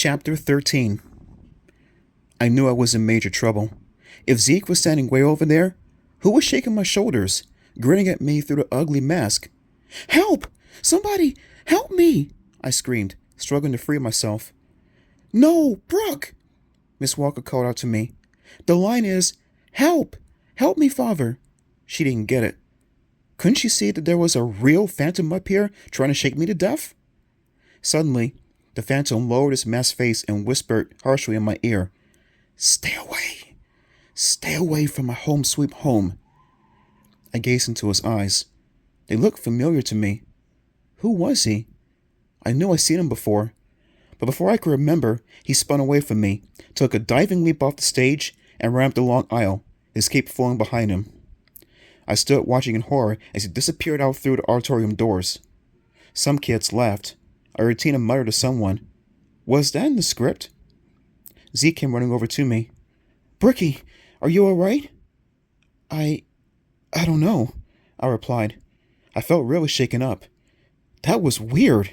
Chapter 13. I knew I was in major trouble. If Zeke was standing way over there, who was shaking my shoulders, grinning at me through the ugly mask? "Help! Somebody, help me!" I screamed, struggling to free myself. "No, Brooke!" Miss Walker called out to me. "The line is, 'Help! Help me, father!'" She didn't get it. Couldn't she see that there was a real phantom up here trying to shake me to death? Suddenly, the phantom lowered his masked face and whispered harshly in my ear, "Stay away! Stay away from my home sweet home." I gazed into his eyes. They looked familiar to me. Who was he? I knew I'd seen him before. But before I could remember, he spun away from me, took a diving leap off the stage, and ran up the long aisle, his cape flowing behind him. I stood watching in horror as he disappeared out through the auditorium doors. Some kids laughed. I heard Tina mutter to someone, "Was that in the script?" Zeke came running over to me. "Brookie, are you all right?" I don't know," I replied. I felt really shaken up. "That was weird,"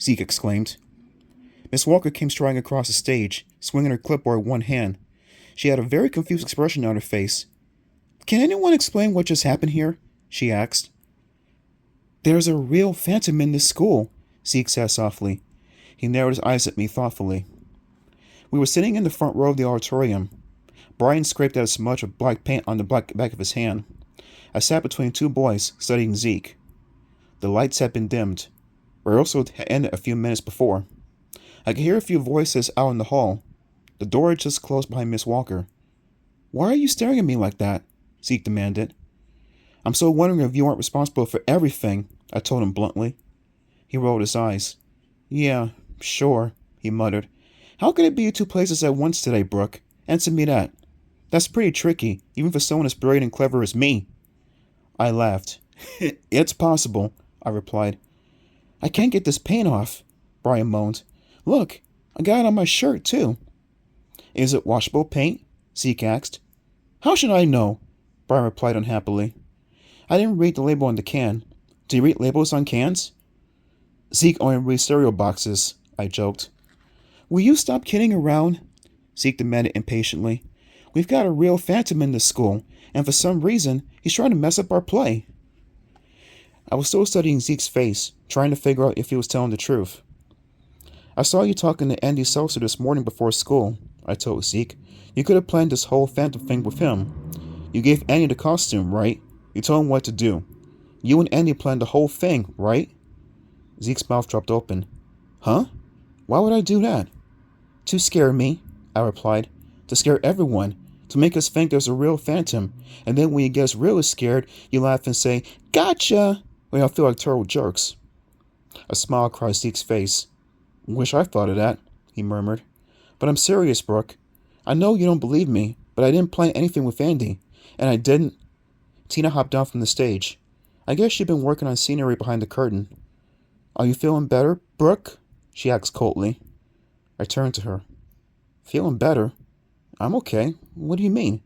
Zeke exclaimed. Miss Walker came striding across the stage, swinging her clipboard in one hand. She had a very confused expression on her face. "Can anyone explain what just happened here?" she asked. "There's a real phantom in this school," Zeke said softly. He narrowed his eyes at me thoughtfully. We were sitting in the front row of the auditorium. Brian scraped at a smudge of black paint on the back of his hand. I sat between two boys, studying Zeke. The lights had been dimmed. Rehearsal had ended a few minutes before. I could hear a few voices out in the hall. The door had just closed behind Miss Walker. "Why are you staring at me like that?" Zeke demanded. "I'm so wondering if you aren't responsible for everything," I told him bluntly. He rolled his eyes. "Yeah, sure," he muttered. "How can it be two places at once today, Brooke? Answer me that. That's pretty tricky, even for someone as brilliant and clever as me." I laughed. "It's possible," I replied. "I can't get this paint off," Brian moaned. "Look, I got it on my shirt, too." "Is it washable paint?" Zeke asked. "How should I know?" Brian replied unhappily. "I didn't read the label on the can. Do you read labels on cans?" "Zeke only reads cereal boxes," I joked. "Will you stop kidding around?" Zeke demanded impatiently. "We've got a real phantom in this school, and for some reason, he's trying to mess up our play." I was still studying Zeke's face, trying to figure out if he was telling the truth. "I saw you talking to Andy Seltzer this morning before school," I told Zeke. "You could have planned this whole phantom thing with him. You gave Andy the costume, right? You told him what to do. You and Andy planned the whole thing, right?" Zeke's mouth dropped open. "Huh? Why would I do that?" "To scare me," I replied. "To scare everyone. To make us think there's a real phantom. And then when you get us really scared, you laugh and say, 'Gotcha!' We all feel like total jerks." A smile crossed Zeke's face. "Wish I thought of that," he murmured. "But I'm serious, Brooke. I know you don't believe me, but I didn't plan anything with Andy. And I didn't—" Tina hopped down from the stage. I guess she'd been working on scenery behind the curtain. "Are you feeling better, Brooke?" she asked coldly. I turned to her. "Feeling better? I'm okay. What do you mean?"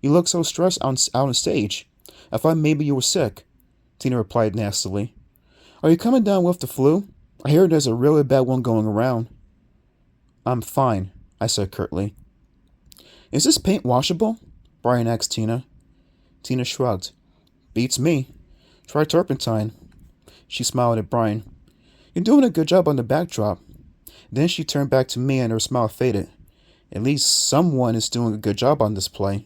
"You look so stressed out on stage. I thought maybe you were sick," Tina replied nastily. "Are you coming down with the flu? I hear there's a really bad one going around." "I'm fine," I said curtly. "Is this paint washable?" Brian asked Tina. Tina shrugged. "Beats me. Try turpentine." She smiled at Brian. "You're doing a good job on the backdrop." Then she turned back to me and her smile faded. "At least someone is doing a good job on this play."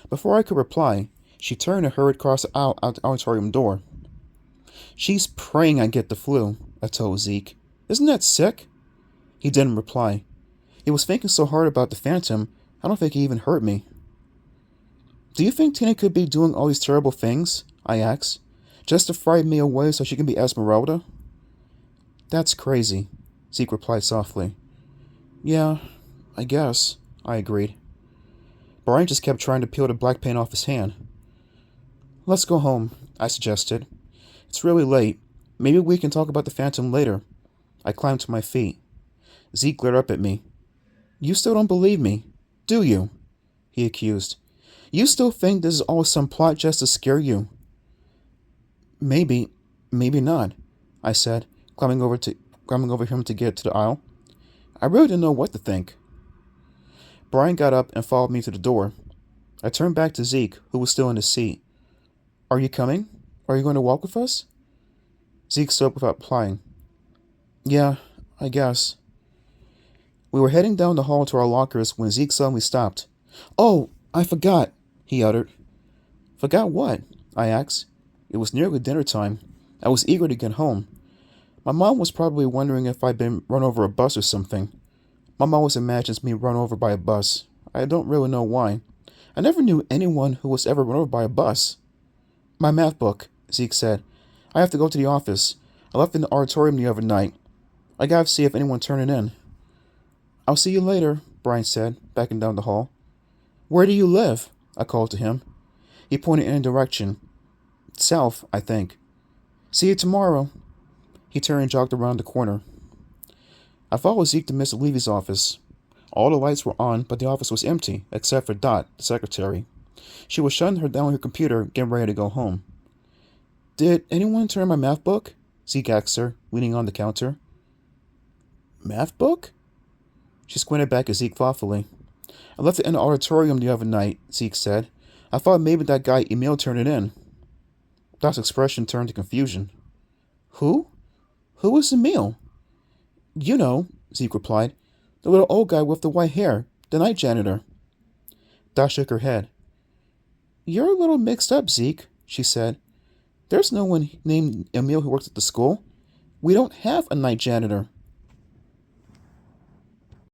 Before I could reply, she turned and hurried across the aisle out the auditorium door. "She's praying I get the flu," I told Zeke. "Isn't that sick?" He didn't reply. He was thinking so hard about the phantom, I don't think he even heard me. "Do you think Tina could be doing all these terrible things?" I asked. "Just to frighten me away so she can be Esmeralda?" "That's crazy," Zeke replied softly. "Yeah, I guess," I agreed. Brian just kept trying to peel the black paint off his hand. "Let's go home," I suggested. "It's really late. Maybe we can talk about the phantom later." I climbed to my feet. Zeke glared up at me. "You still don't believe me, do you?" he accused. "You still think this is all some plot just to scare you?" "Maybe, maybe not," I said, climbing over him to get to the aisle. I really didn't know what to think. Brian got up and followed me to the door. I turned back to Zeke, who was still in his seat. Are you coming? Are you going to walk with us? Zeke stood up without replying. Yeah, I guess. We were heading down the hall to our lockers when Zeke suddenly stopped. Oh, I forgot, he uttered. Forgot what? I asked. It was nearly dinner time. I was eager to get home. My mom was probably wondering if I'd been run over a bus or something. Mom always imagines me run over by a bus. I don't really know why. I never knew anyone who was ever run over by a bus. My math book, Zeke said. I have to go to the office. I left it in the auditorium the other night. I gotta see if anyone turned it in. I'll see you later, Brian said, backing down the hall. Where do you live? I called to him. He pointed in a direction. South, I think. See you tomorrow. He turned and jogged around the corner. I followed Zeke to Mr. Levy's office. All the lights were on, but the office was empty, except for Dot, the secretary. She was shutting her down her computer, getting ready to go home. Did anyone turn my math book? Zeke asked her, leaning on the counter. Math book? She squinted back at Zeke thoughtfully. I left it in the auditorium the other night, Zeke said. I thought maybe that guy Emil turned it in. Dot's expression turned to confusion. Who? Who is Emil? You know, Zeke replied. The little old guy with the white hair, the night janitor. Dot shook her head. You're a little mixed up, Zeke, she said. There's no one named Emil who works at the school. We don't have a night janitor.